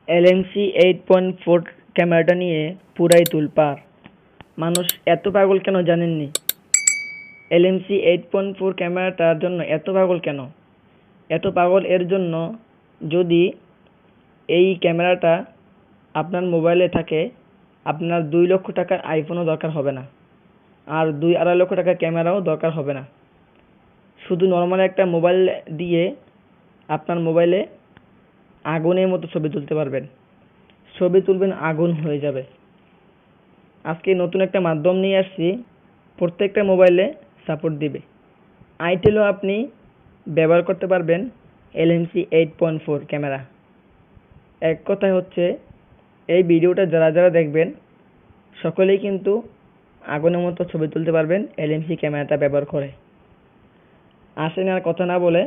LMC 8.4 ক্যামেরাটা নিয়ে পুরাই তোলপাড়। মানুষ এত পাগল কেন জানেননি? LMC 8.4 ক্যামেরাটার জন্য এত পাগল কেন? এত পাগল এর জন্য, যদি এই ক্যামেরাটা আপনার মোবাইলে থাকে, আপনার 2 লক্ষ টাকার আইফোনও দরকার হবে না, আর 2-2.5 লক্ষ টাকার ক্যামেরাও দরকার হবে না। শুধু নর্মাল একটা মোবাইল দিয়ে আপনার মোবাইলে আগুনের মতো ছবি তুলতে পারবেন। ছবি তুলবেন, আগুন হয়ে যাবে। আজকে নতুন একটা মাধ্যম নিয়ে আসছি, প্রত্যেকটা মোবাইলে সাপোর্ট দিবে। আইটেলও আপনি ব্যবহার করতে পারবেন LMC 8.4 ক্যামেরা। এক কথায় হচ্ছে, এই ভিডিওটা যারা যারা দেখবেন সকলেই কিন্তু আগুনের মতো ছবি তুলতে পারবেন LMC ক্যামেরাটা ব্যবহার করে। আসেন আর কথা না বলে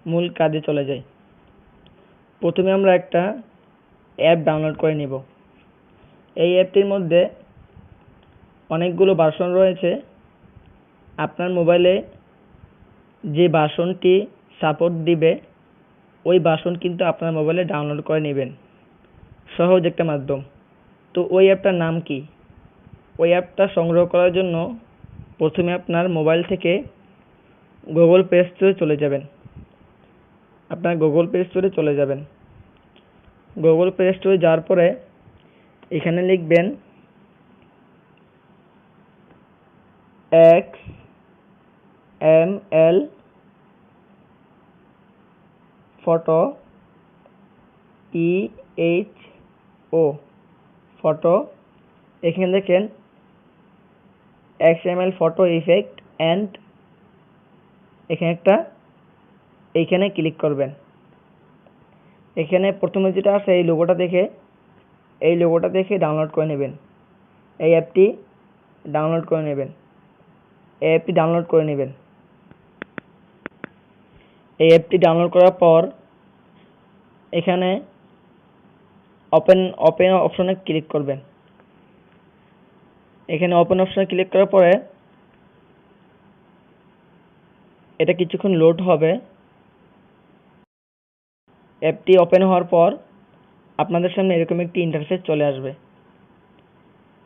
মূল কাজে চলে যাই। প্রথমে আমরা একটা অ্যাপ ডাউনলোড করে নিব। এই অ্যাপটির মধ্যে অনেকগুলো ভার্সন রয়েছে। আপনার মোবাইলে যে ভার্সনটি সাপোর্ট দিবে ওই ভার্সন কিন্তু আপনার মোবাইলে ডাউনলোড করে নেবেন। সহজ একটা মাধ্যম। তো ওই অ্যাপটার নাম কি? ওই অ্যাপটা সংগ্রহ করার জন্য প্রথমে আপনার মোবাইল থেকে গুগল প্লে স্টোরে চলে যাবেন। গুগল প্লে স্টোরে যাওয়ার পরে এখানে লিখবেন XML ফটো ফটো। এখানে দেখেন XML ফটো ইফেক্ট অ্যান্ড এইখানে ক্লিক করবেন। এখানে প্রথমে যেটা আছে এই লোগোটা দেখে ডাউনলোড করে নেবেন। এই অ্যাপটি ডাউনলোড করে নেবেন। এই অ্যাপটি ডাউনলোড করার পর এখানে ওপেন অপশনে ক্লিক করবেন। এখানে ওপেন অপশনে ক্লিক করার পরে এটা কিছুক্ষণ লোড হবে। অ্যাপটি ওপেন হওয়ার পর আপনাদের সামনে এরকম একটি ইন্টারফেস চলে আসবে।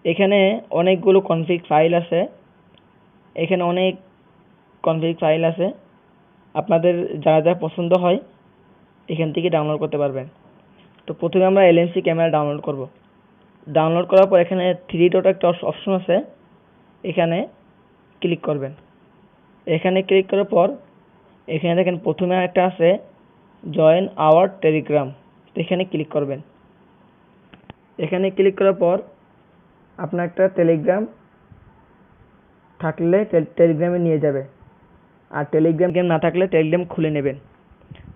এখানে অনেকগুলো কনফিগ ফাইল আছে। আপনাদের যা যা পছন্দ হয় এখান থেকে ডাউনলোড করতে পারবেন। তো প্রথমে আমরা LMC ক্যামেরা ডাউনলোড করব। ডাউনলোড করার পর এখানে 3 ডট একটা অপশন আছে, এখানে ক্লিক করবেন। এখানে ক্লিক করার পর এখানে দেখেন প্রথমে একটা আছে জয়েন আওয়ার টেলিগ্রাম, এখানে ক্লিক করবেন। এখানে ক্লিক করার পর আপনার একটা টেলিগ্রাম থাকলে টেলিগ্রামে নিয়ে যাবে, আর টেলিগ্রাম না থাকলে টেলিগ্রাম খুলে নেবেন।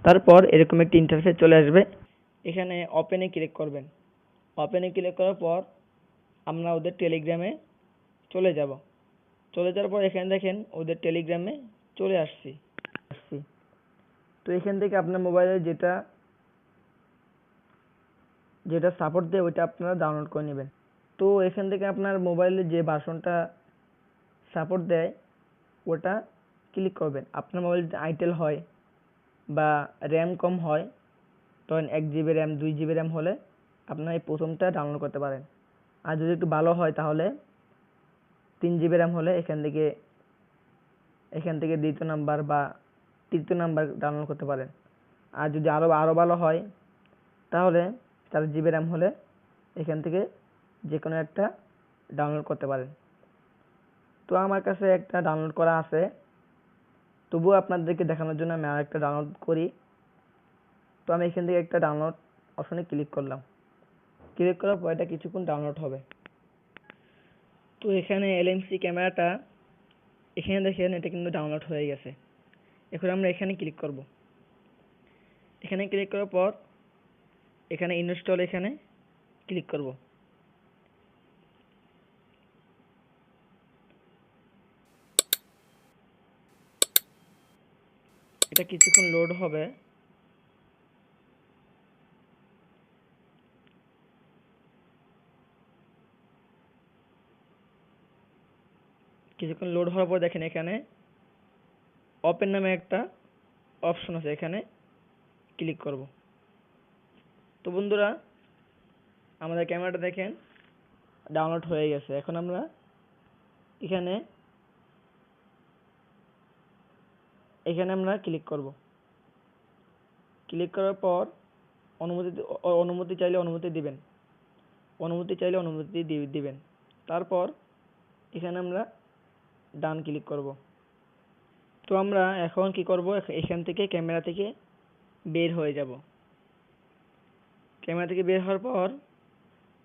তারপর এরকম একটি ইন্টারফেস চলে আসবে। এখানে ওপেনে ক্লিক করবেন। ওপেনে ক্লিক করার পর আমরা ওদের টেলিগ্রামে চলে যাব। চলে যাওয়ার পর এখানে দেখেন ওদের টেলিগ্রামে চলে আসছি। তো এখান থেকে আপনার মোবাইলে যেটা সাপোর্ট দেয় ওইটা আপনারা ডাউনলোড করে নেবেন। তো এখান থেকে আপনার মোবাইলে যে ভার্সনটা সাপোর্ট দেয় ওটা ক্লিক করবেন। আপনার মোবাইল যদি আইটেল হয় বা র্যাম কম হয়, ধরেন 1 GB র্যাম 2 GB র্যাম হলে আপনার এই প্রথমটা ডাউনলোড করতে পারেন। আর যদি একটু ভালো হয় তাহলে 3 GB র্যাম হলে এখান থেকে দ্বিতীয় নাম্বার বা তৃতীয় নাম্বার ডাউনলোড করতে পারেন। আর যদি আরো ভালো হয় তাহলে 4 GB র্যাম হলে এখান থেকে যে কোনো একটা ডাউনলোড করতে পারেন। তো আমার কাছে একটা ডাউনলোড করা আছে, তবুও আপনাদেরকে দেখানোর জন্য আমি আরেকটা ডাউনলোড করি। তো আমি এখান থেকে একটা ডাউনলোড অপশনে ক্লিক করলাম। ক্লিক করার পর এটা কিছুক্ষণ ডাউনলোড হবে। তো এখানে LMC ক্যামেরাটা এখানে দেখেন এটা কিন্তু ডাউনলোড হয়ে গেছে। এখন আমরা এখানে ক্লিক করব। এখানে ক্লিক করার পর এখানে ইনস্টল এখানে ক্লিক করব। এটা কিছুক্ষণ লোড হবে। কিছুক্ষণ লোড হওয়ার পর দেখেন এখানে ওপেন নামে একটা অপশন আছে, এখানে ক্লিক করব। তো বন্ধুরা, আমাদের ক্যামেরাটা দেখেন ডাউনলোড হয়ে গেছে। এখন আমরা এখানে আমরা ক্লিক করব। ক্লিক করার পর অনুমতি চাইলে অনুমতি দিবেন, দিবেন। তারপর এখানে আমরা ডান ক্লিক করব। তো আমরা এখন কি করব, এখান থেকে ক্যামেরা থেকে বের হয়ে যাব। ক্যামেরা থেকে বের হওয়ার পর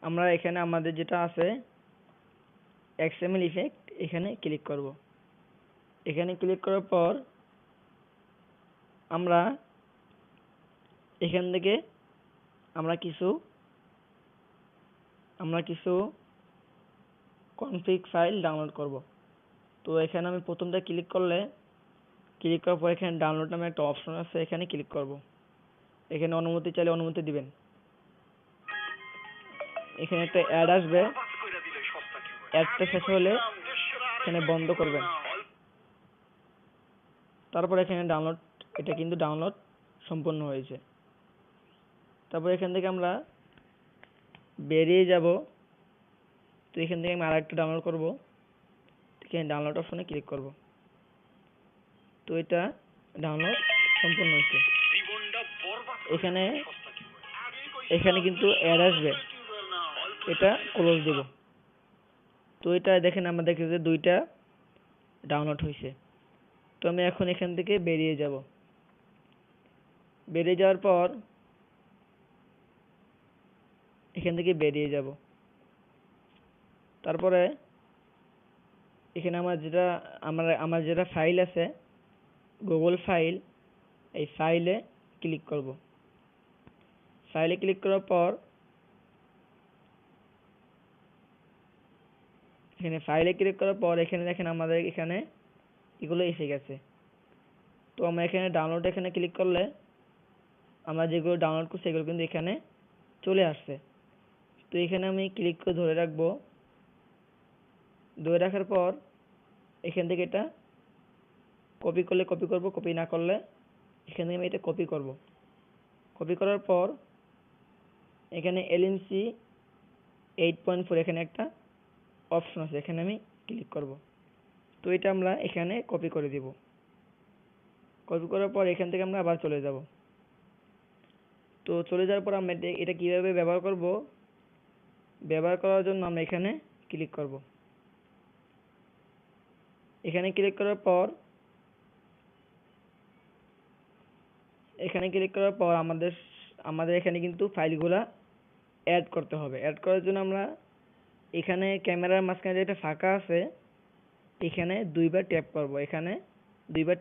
আমরা এখানে আমাদের যেটা আছে XML ইফেক্ট, এখানে ক্লিক করব। এখানে ক্লিক করার পর আমরা এখান থেকে আমরা কিছু কনফিগ ফাইল ডাউনলোড করব। তো এখানে আমি প্রথমটা ক্লিক করার পর এখানে ডাউনলোড নামে একটা অপশন আছে, এখানে ক্লিক করব। এখানে অনুমতি চাইলে অনুমতি দিবেন। এখানে একটা অ্যাড আসবে, অ্যাডটা শেষ হলে এখানে বন্ধ করবেন। তারপর এখানে এটা কিন্তু ডাউনলোড সম্পূর্ণ হয়েছে। তারপর এখান থেকে আমরা বেরিয়ে যাব। তো এখান থেকে আমি আরেকটা ডাউনলোড করব। এখানে ডাউনলোড অপশনে ক্লিক করব। তো এটা ডাউনলোড সম্পূর্ণ হয়েছে। এখানে কিন্তু অ্যাড আসবে, এটা ক্লোজ দেব। তো এটা দেখেন আমাদের কাছে দুইটা ডাউনলোড হয়েছে। তো আমি এখন এখান থেকে বেরিয়ে যাব। বেরিয়ে যাওয়ার পর এখান থেকে বেরিয়ে যাব। তারপরে এখানে আমার যেটা ফাইল আছে, গুগল ফাইল, এই ফাইলে ক্লিক করব। ফাইলে ক্লিক করার পর এখানে দেখেন আমাদের এখানে এগুলো এসে গেছে। তো আমরা এখানে ডাউনলোড এখানে ক্লিক করলে আমরা যেগুলো ডাউনলোড করছি সেগুলো কিন্তু এখানে চলে আসছে। তো এখানে আমি ক্লিক করে ধরে রাখবো। ধরে রাখার পর এখান থেকে এটা কপি করলে কপি করব, কপি না করলে এখান থেকে আমি এটা কপি করব। কপি করার পর এখানে LNC 8.4 এখানে একটা অপশন আছে, এখানে আমি ক্লিক করব। তো এটা আমরা এখানে কপি করে দিব। কপি করার পর এখান থেকে আমরা আবার চলে যাব। তো চলে যাওয়ার পর আমরা এটা কিভাবে ব্যবহার করব, ব্যবহার করার জন্য আমরা এখানে ক্লিক করব। এখানে ক্লিক করার পর আমাদের এখানে কিন্তু ফাইলগুলা অ্যাড করতে হবে। অ্যাড করার জন্য আমরা এখানে ক্যামেরার মাঝখানে যেটা ফাঁকা আছে এখানে দুইবার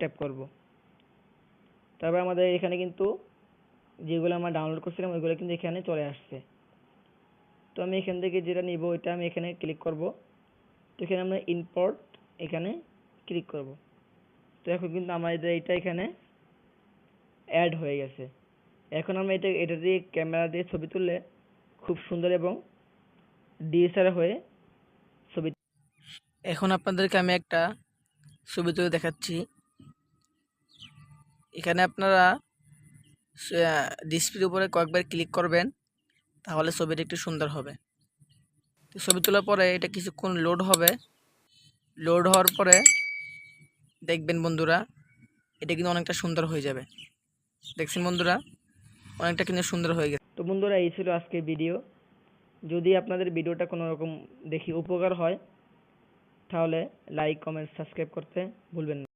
ট্যাপ করব। তারপর আমাদের এখানে কিন্তু যেগুলো আমরা ডাউনলোড করছিলাম ওইগুলো কিন্তু এখানে চলে আসছে। তো আমি এখান থেকে যেটা নিব ওইটা আমি এখানে ক্লিক করব। তো এখানে আমরা ইম্পোর্ট এখানে ক্লিক করব। তো এখন কিন্তু আমাদের এটা এখানে অ্যাড হয়ে গেছে। এখন আমরা এটা দিয়ে ক্যামেরা দিয়ে ছবি তুললে খুব সুন্দর এবং DSLR হয়ে ছবি। এখন আপনাদেরকে আমি একটা ছবি তুলে দেখাচ্ছি। এখানে আপনারা ডিসপ্লের উপরে কয়েকবার ক্লিক করবেন, তাহলে ছবিটা একটু সুন্দর হবে। তো ছবি তোলার পরে এটা কিছুক্ষণ লোড হবে। লোড হওয়ার পরে দেখবেন বন্ধুরা, এটা কিন্তু অনেকটা সুন্দর হয়ে যাবে। দেখছেন বন্ধুরা, অনেকটা কিন্তু সুন্দর হয়ে গেছে। তো বন্ধুরা, এই ছিল আজকের ভিডিও। যদি আপনাদের ভিডিওটা কোনো রকম দেখি উপকার হয় তাহলে লাইক, কমেন্ট, সাবস্ক্রাইব করতে ভুলবেন না।